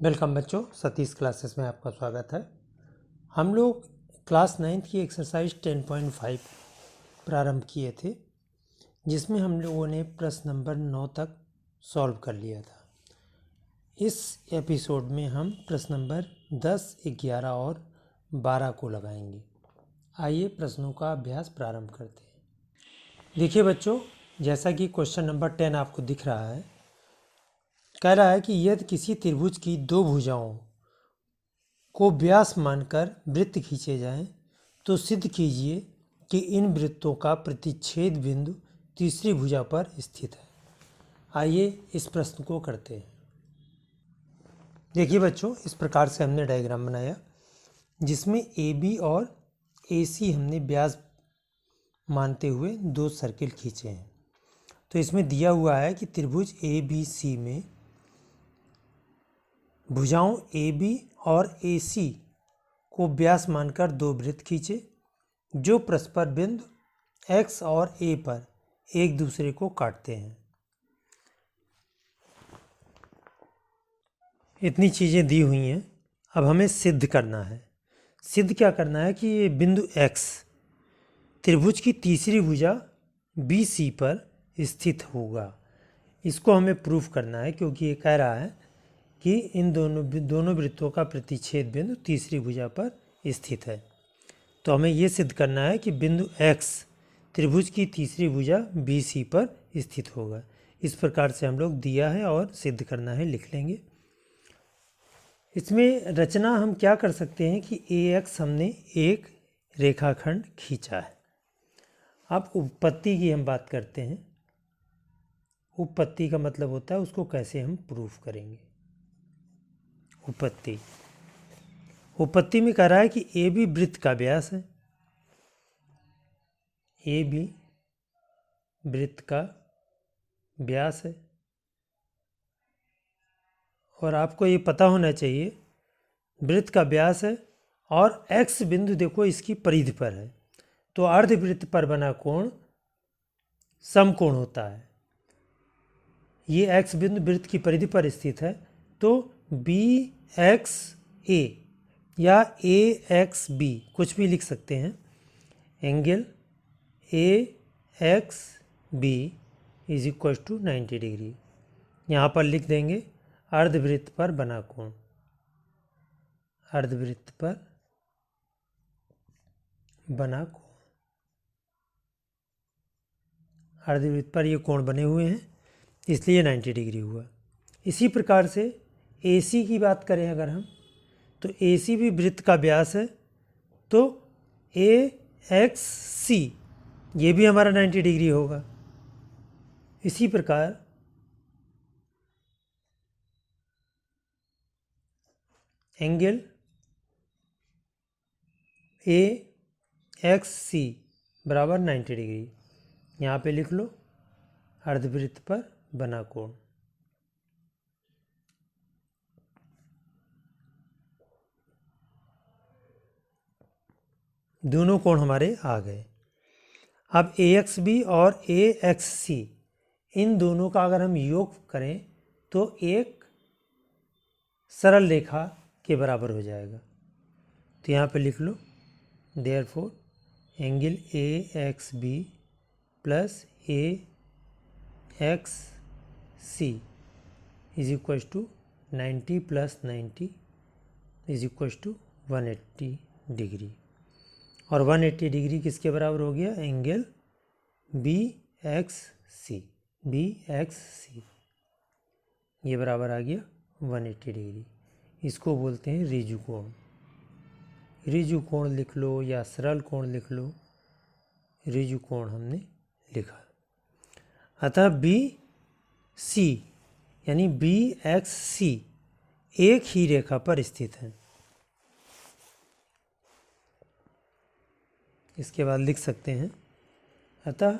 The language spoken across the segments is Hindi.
वेलकम बच्चों, सतीश क्लासेस में आपका स्वागत है। हम लोग क्लास 9th की एक्सरसाइज 10.5 प्रारंभ किए थे, जिसमें हम लोगों ने प्रश्न नंबर 9 तक सॉल्व कर लिया था। इस एपिसोड में हम प्रश्न नंबर 10, 11 और 12 को लगाएंगे। आइए प्रश्नों का अभ्यास प्रारंभ करते हैं। देखिए बच्चों, जैसा कि क्वेश्चन नंबर 10 आपको दिख रहा है, कह रहा है कि यदि किसी त्रिभुज की दो भुजाओं को व्यास मानकर वृत्त खींचे जाएं, तो सिद्ध कीजिए कि इन वृत्तों का प्रतिच्छेद बिंदु तीसरी भुजा पर स्थित है। आइए इस प्रश्न को करते हैं। देखिए बच्चों, इस प्रकार से हमने डायग्राम बनाया, जिसमें AB और AC हमने व्यास मानते हुए दो सर्किल खींचे हैं। तो इसमें दिया हुआ है कि त्रिभुज ABC में भुजाओं AB और AC को व्यास मानकर दो वृत्त खींचे, जो परस्पर बिंदु X और A पर एक दूसरे को काटते हैं। इतनी चीज़ें दी हुई हैं। अब हमें सिद्ध करना है। सिद्ध क्या करना है कि ये बिंदु X त्रिभुज की तीसरी भुजा BC पर स्थित होगा। इसको हमें प्रूफ करना है, क्योंकि ये कह रहा है कि इन दोनों वृत्तों का प्रतिच्छेद बिंदु तीसरी भुजा पर स्थित है। तो हमें ये सिद्ध करना है कि बिंदु X त्रिभुज की तीसरी भुजा BC पर स्थित होगा। इस प्रकार से हम लोग दिया है और सिद्ध करना है, लिख लेंगे। इसमें रचना हम क्या कर सकते हैं कि AX हमने एक रेखाखंड खींचा है। अब उपपत्ति की हम बात करते हैं। उपपत्ति का मतलब होता है उसको कैसे हम प्रूफ करेंगे। उपपत्ति में कह रहा है कि AB वृत्त का व्यास है। AB वृत्त का व्यास है, और आपको ये पता होना चाहिए वृत्त का व्यास है और X बिंदु देखो इसकी परिधि पर है, तो अर्धवृत्त पर बना कोण समकोण होता है। ये X बिंदु वृत्त की परिधि पर स्थित है, तो BXA या AXB कुछ भी लिख सकते हैं। Angle AXB is equal to 90 degree. यहाँ पर लिख देंगे अर्धवृत्त पर बना कोण। अर्धवृत्त पर बना कोण, अर्धवृत्त पर ये कोण बने हुए हैं, इसलिए 90 डिग्री हुआ। इसी प्रकार से AC की बात करें अगर हम, तो AC भी वृत्त का व्यास है, तो AXC ये भी हमारा 90 डिग्री होगा। इसी प्रकार एंगल AXC बराबर 90 डिग्री। यहाँ पे लिख लो अर्धवृत्त पर बना कोण। दोनों कोण हमारे आ गए। अब AXB और AXC इन दोनों का अगर हम योग करें तो एक सरल रेखा के बराबर हो जाएगा। तो यहाँ पे लिख लो therefore angle AXB plus AXC is equal to 90 plus 90 is equal to 180 degree. और 180 डिग्री किसके बराबर हो गया? Angle BXC। ये बराबर आ गया 180 डिग्री। इसको बोलते हैं रिजु कोण। रिजु कोण लिख लो या सरल कोण लिख लो, रिजु कोण हमने लिखा। अतः BC यानी BXC एक ही रेखा पर स्थित है। इसके बाद लिख सकते हैं अतः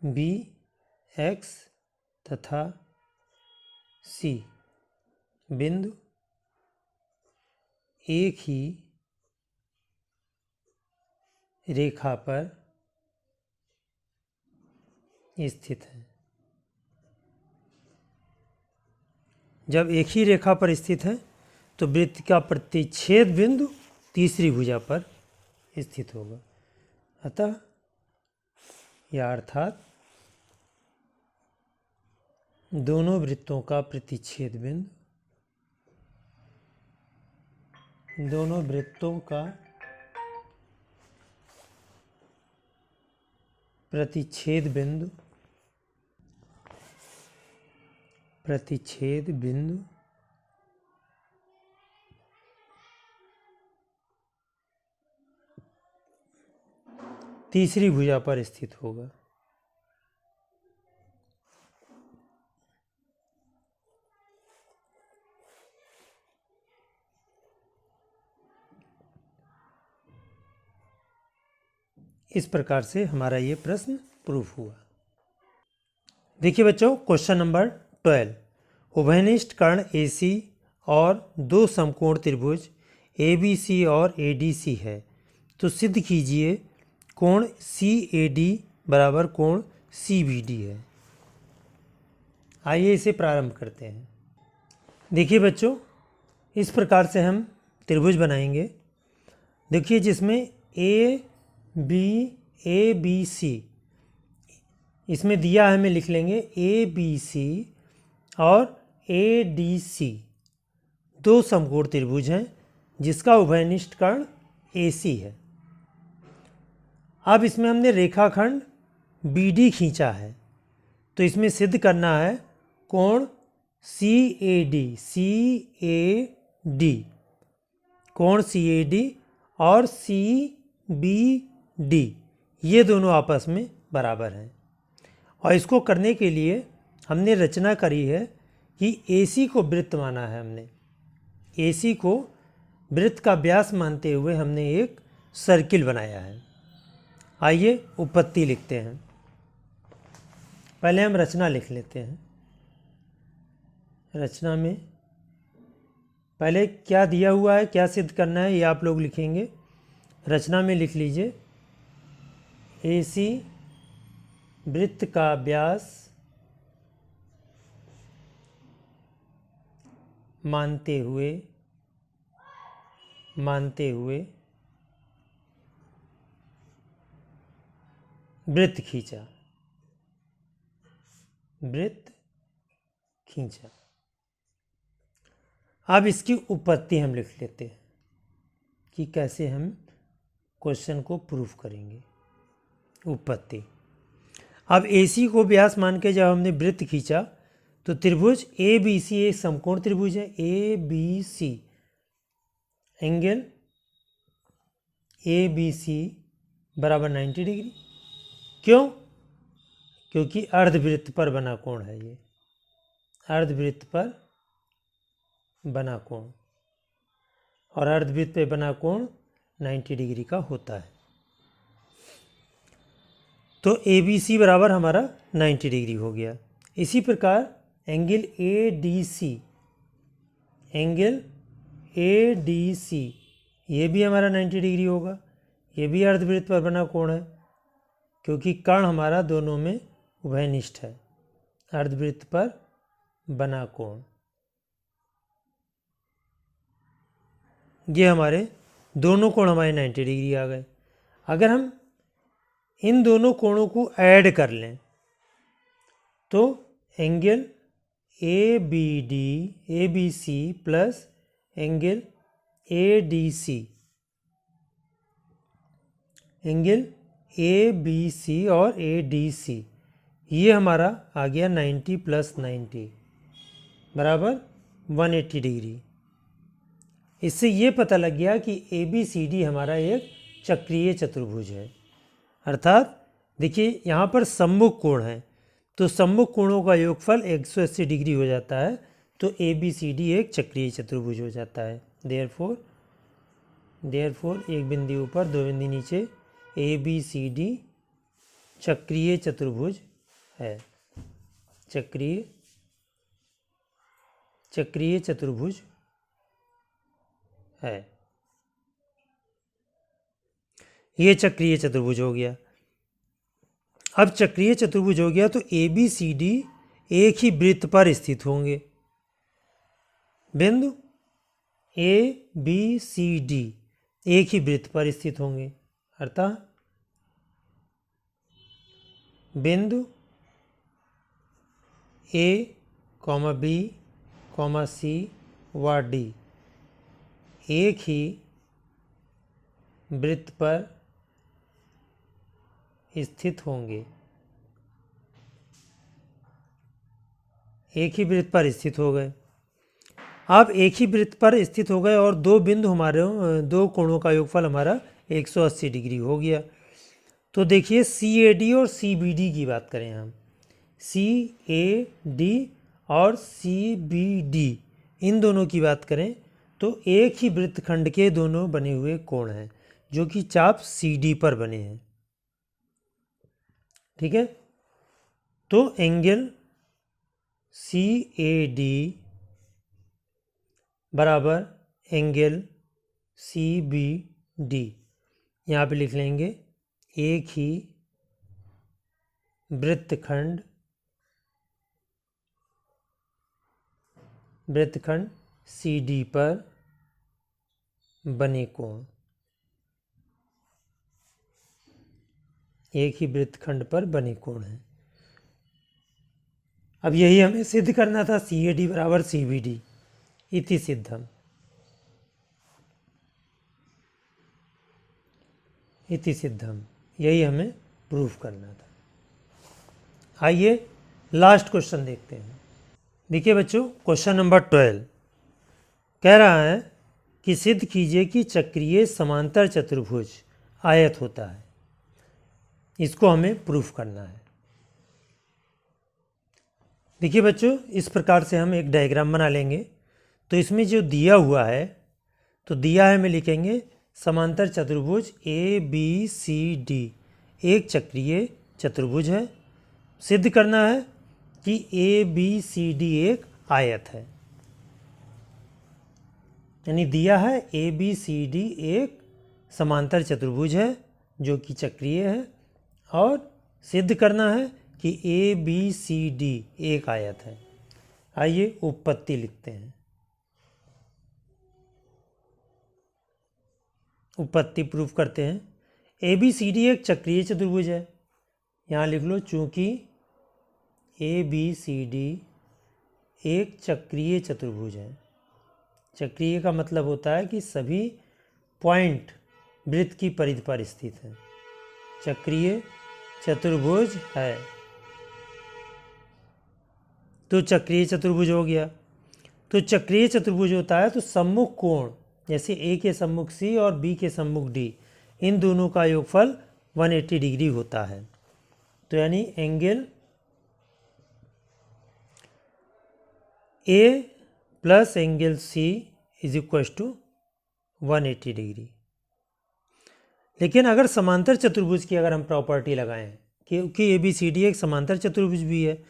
BX तथा C बिंदु एक ही रेखा पर स्थित है। जब एक ही रेखा पर स्थित है तो वृत्त का प्रतिच्छेद बिंदु तीसरी भुजा पर स्थित होगा। अतः या अर्थात दोनों वृत्तों का प्रतिच्छेद बिंदु, दोनों वृत्तों का प्रतिच्छेद बिंदु तीसरी भुजा पर स्थित होगा। इस प्रकार से हमारा ये प्रश्न प्रूफ हुआ। देखिए बच्चों, क्वेश्चन नंबर 12, उभयनिष्ठ कर्ण AC और दो समकोण त्रिभुज ABC और ADC है, तो सिद्ध कीजिए कोण CAD बराबर कोण CBD है। आइए इसे प्रारंभ करते हैं। देखिए बच्चों, इस प्रकार से हम त्रिभुज बनाएंगे। देखिए जिसमें ABC इसमें दिया है, हमें लिख लेंगे ABC और ADC दो समकोण त्रिभुज हैं जिसका उभयनिष्ठ कर्ण AC है। अब इसमें हमने रेखाखंड BD खींचा है, तो इसमें सिद्ध करना है कोण CAD कोण CAD और CBD ये दोनों आपस में बराबर हैं। और इसको करने के लिए हमने रचना करी है कि AC को वृत्त माना है। हमने AC को वृत्त का व्यास मानते हुए हमने एक सर्किल बनाया है। आइए उपपत्ति लिखते हैं। पहले हम रचना लिख लेते हैं। रचना में पहले क्या दिया हुआ है, क्या सिद्ध करना है, ये आप लोग लिखेंगे। रचना में लिख लीजिए AC वृत्त का व्यास मानते हुए वृत्त खींचा। अब इसकी उपपत्ति हम लिख लेते हैं कि कैसे हम क्वेश्चन को प्रूफ करेंगे। उपपत्ति, अब AC को व्यास मान के जब हमने वृत्त खींचा तो त्रिभुज ABC एक समकोण त्रिभुज है। ABC एंगल ABC बराबर 90 डिग्री। क्यों? क्योंकि अर्धवृत्त पर बना कोण है ये, अर्धवृत्त पर बना कोण, और अर्धवृत्त पे बना कोण 90 डिग्री का होता है। तो ABC बराबर हमारा 90 डिग्री हो गया। इसी प्रकार एंगल ADC ये भी हमारा 90 डिग्री होगा। ये भी अर्धवृत्त पर बना कोण है, क्योंकि कर्ण हमारा दोनों में उभयनिष्ठ है। अर्धवृत्त पर बना कोण, ये हमारे दोनों कोण हमारे 90 डिग्री आ गए। अगर हम इन दोनों कोणों को ऐड कर लें तो angle ABC plus angle ADC, angle ABC और ADC ये हमारा आ गया 90 प्लस 90 बराबर 180 डिग्री। इससे ये पता लग गया कि ABCD हमारा एक चक्रीय चतुर्भुज है। अर्थात देखिए यहाँ पर सम्मुख कोण है, तो सम्मुख कोणों का योगफल 180 डिग्री हो जाता है, तो ABCD एक चक्रीय चतुर्भुज हो जाता है। देयरफॉर एक बिंदु ऊपर दो बिंदु नीचे ABCD चक्रीय चतुर्भुज है। चक्रीय चतुर्भुज है। ये चक्रीय चतुर्भुज हो गया। अब चक्रीय चतुर्भुज हो गया तो ABCD एक ही वृत्त पर स्थित होंगे। बिंदु ए बी सी डी एक ही वृत्त पर स्थित होंगे, अर्थात बिंदु ए कॉमा बी कॉमा सी व डी एक ही वृत्त पर स्थित होंगे, एक ही वृत्त पर स्थित हो गए। अब एक ही वृत्त पर स्थित हो गए और दो बिंदु हमारे, दो कोणों का योगफल हमारा 180 डिग्री हो गया। तो देखिए CAD और CBD की बात करें हम, CAD और CBD इन दोनों की बात करें तो एक ही वृत्तखंड के दोनों बने हुए कोण हैं जो कि चाप CD पर बने हैं, ठीक है। तो एंगल CAD बराबर एंगल CBD, यहाँ पे लिख लेंगे एक ही वृत्तखंड CD पर बने कोण, एक ही वृत्तखंड पर बने कोण है। अब यही हमें सिद्ध करना था, CAD बराबर CBD इति सिद्धम, यही हमें प्रूफ करना था। आइए लास्ट क्वेश्चन देखते हैं। देखिए बच्चों, क्वेश्चन नंबर 12 कह रहा है कि सिद्ध कीजिए कि चक्रीय समांतर चतुर्भुज आयत होता है। इसको हमें प्रूफ करना है। देखिए बच्चों, इस प्रकार से हम एक डायग्राम बना लेंगे। तो इसमें जो दिया हुआ है, तो दिया है में लिखेंगे समांतर चतुर्भुज ABCD एक चक्रीय चतुर्भुज है। सिद्ध करना है कि ABCD एक आयत है, यानी दिया है ABCD एक समांतर चतुर्भुज है जो कि चक्रीय है, और सिद्ध करना है कि ABCD एक आयत है। आइए उपपत्ति लिखते हैं। उपपत्ति प्रूफ करते हैं। ABCD एक चक्रीय चतुर्भुज है, यहाँ लिख लो, चूंकि ABCD एक चक्रीय चतुर्भुज है। चक्रीय का मतलब होता है कि सभी पॉइंट वृत्त की परिधि पर स्थित है। चक्रीय चतुर्भुज है, तो चक्रीय चतुर्भुज हो गया। तो चक्रीय चतुर्भुज होता है तो सम्मुख कोण, जैसे A के सम्मुख C और B के सम्मुख D, इन दोनों का योगफल 180 डिग्री होता है। तो यानी angle A plus angle C is equal to 180 degree. लेकिन अगर समांतर चतुर्भुज की अगर हम प्रॉपर्टी लगाएं, क्योंकि ABCD एक समांतर चतुर्भुज भी है,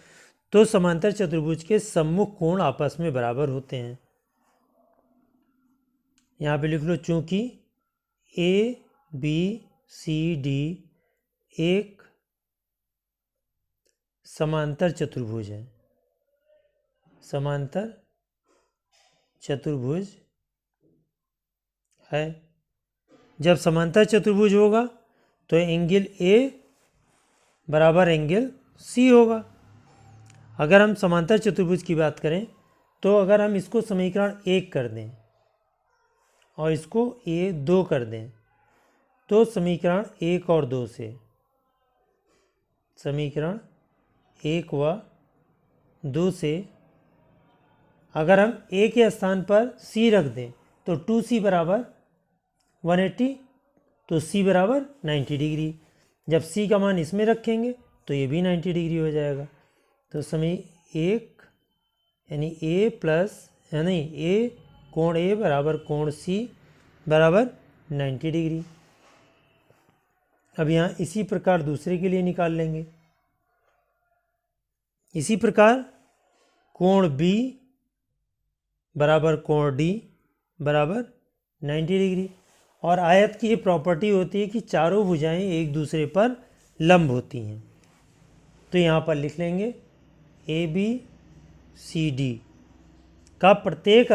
तो समांतर चतुर्भुज के सम्मुख कोण आपस में बराबर होते हैं। यहाँ पे लिख लो, चूंकि ABCD एक समांतर चतुर्भुज है, समांतर चतुर्भुज है। जब समांतर चतुर्भुज होगा तो एंगल A बराबर एंगल C होगा। अगर हम समांतर चतुर्भुज की बात करें तो अगर हम इसको समीकरण 1 कर दें और इसको A2 कर दें, तो समीकरण 1 और 2 से, समीकरण 1 व 2 से अगर हम A के स्थान पर C रख दें तो 2C बराबर 180, तो C बराबर 90 डिग्री। जब C का मान इसमें रखेंगे तो ये भी 90 डिग्री हो जाएगा। तो समय 1 यानी A प्लस, यानी A कोण A बराबर कोण C बराबर 90 डिग्री। अब यहाँ इसी प्रकार दूसरे के लिए निकाल लेंगे। इसी प्रकार कोण B बराबर कोण D बराबर 90 डिग्री। और आयत की ये प्रॉपर्टी होती है कि चारों भुजाएं एक दूसरे पर लंब होती हैं। तो यहाँ पर लिख लेंगे ABCD का प्रत्येक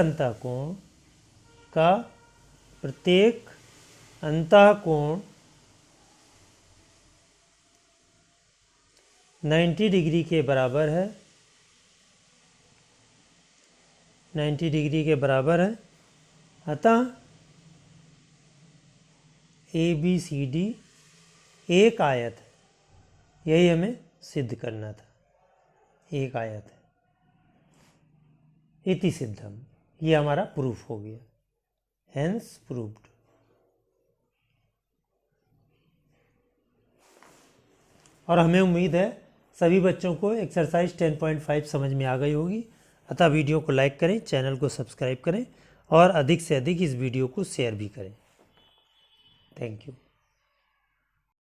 अंतःकोण 90 डिग्री के बराबर है, 90 डिग्री के बराबर है। अतः ABCD एक आयत है, यही हमें सिद्ध करना था, एक आयत है। इति सिद्धम, ये हमारा प्रूफ हो गया, हेंस प्रूव्ड। और हमें उम्मीद है सभी बच्चों को एक्सरसाइज 10.5 समझ में आ गई होगी। अतः वीडियो को लाइक करें, चैनल को सब्सक्राइब करें और अधिक से अधिक इस वीडियो को शेयर भी करें। Thank you.